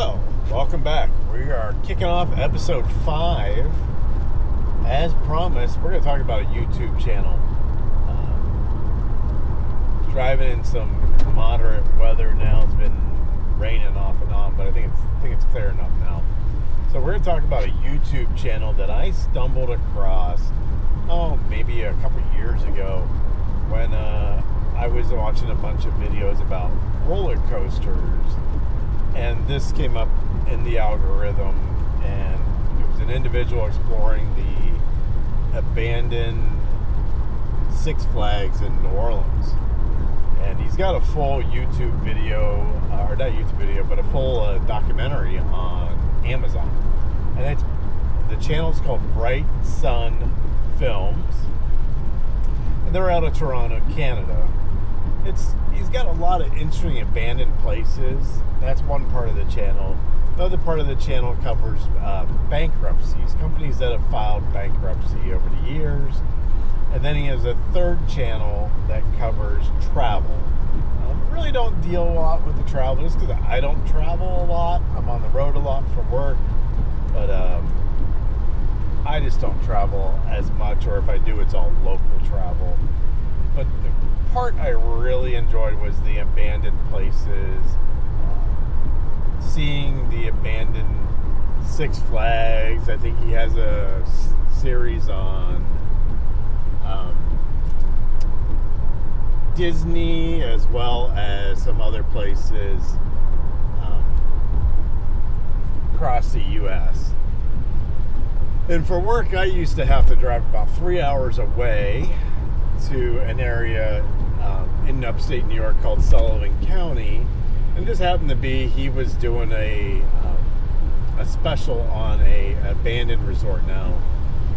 Well, welcome back. We are kicking off episode 5. As promised, we're going to talk about a YouTube channel. Driving in some moderate weather now. It's been raining off and on, but I think it's clear enough now. So we're going to talk about a YouTube channel that I stumbled across, maybe a couple years ago when I was watching a bunch of videos about roller coasters. And this came up in the algorithm, and it was an individual exploring the abandoned Six Flags in New Orleans. And he's got a full YouTube video, or not YouTube video, but a full documentary on Amazon. And the channel's called Bright Sun Films. And they're out of Toronto, Canada. He's got a lot of interesting abandoned places. That's one part of the channel. Another part of the channel covers bankruptcies, companies that have filed bankruptcy over the years. And then he has a third channel that covers travel. Really don't deal a lot with the travel, just because I don't travel a lot. I'm on the road a lot for work, but I just don't travel as much, or if I do, it's all local travel. But the part I really enjoyed was the abandoned places, seeing the abandoned Six Flags. I think he has a series on Disney, as well as some other places across the U.S. And for work, I used to have to drive about 3 hours away to an area in upstate New York called Sullivan County, and just happened to be he was doing a special on a abandoned resort. Now,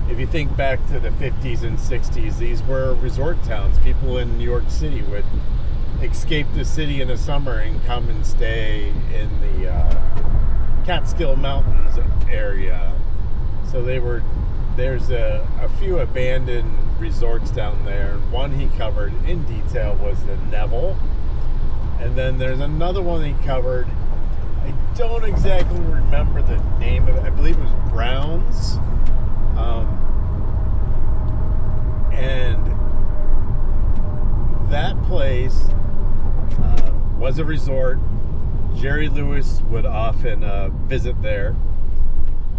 if you think back to the 50s and 60s, these were resort towns. People in New York City would escape the city in the summer and come and stay in the Catskill Mountains area. So there's a few abandoned resorts down there. One he covered in detail was the Neville. And then there's another one he covered. I don't exactly remember the name of it. I believe it was Browns. And that place was a resort. Jerry Lewis would often visit there.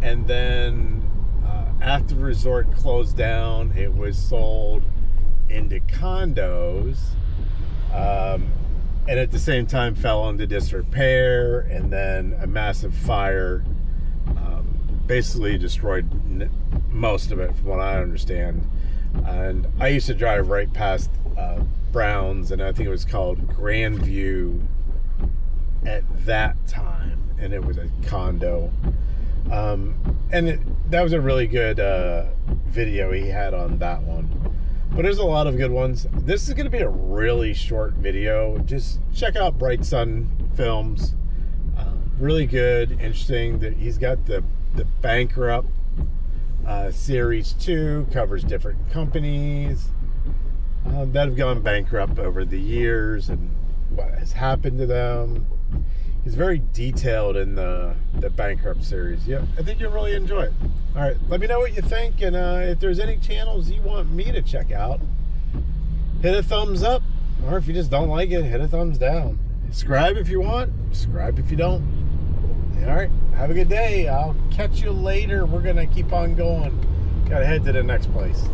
And then after the resort closed down, it was sold into condos. And at the same time fell into disrepair, and then a massive fire basically destroyed most of it, from what I understand. And I used to drive right past Browns, and I think it was called Grandview at that time, and it was a condo. That was a really good video he had on that one. But there's a lot of good ones. This is going to be a really short video. Just check out Bright Sun Films. Really good, interesting. That he's got the Bankrupt series 2, covers different companies that have gone bankrupt over the years and what has happened to them. He's very detailed in the Bankrupt series. Yeah, I think you'll really enjoy it. All right, let me know what you think, and if there's any channels you want me to check out, hit a thumbs up, or if you just don't like it, hit a thumbs down. Subscribe if you want, subscribe if you don't. All right, have a good day. I'll catch you later. We're going to keep on going. Got to head to the next place.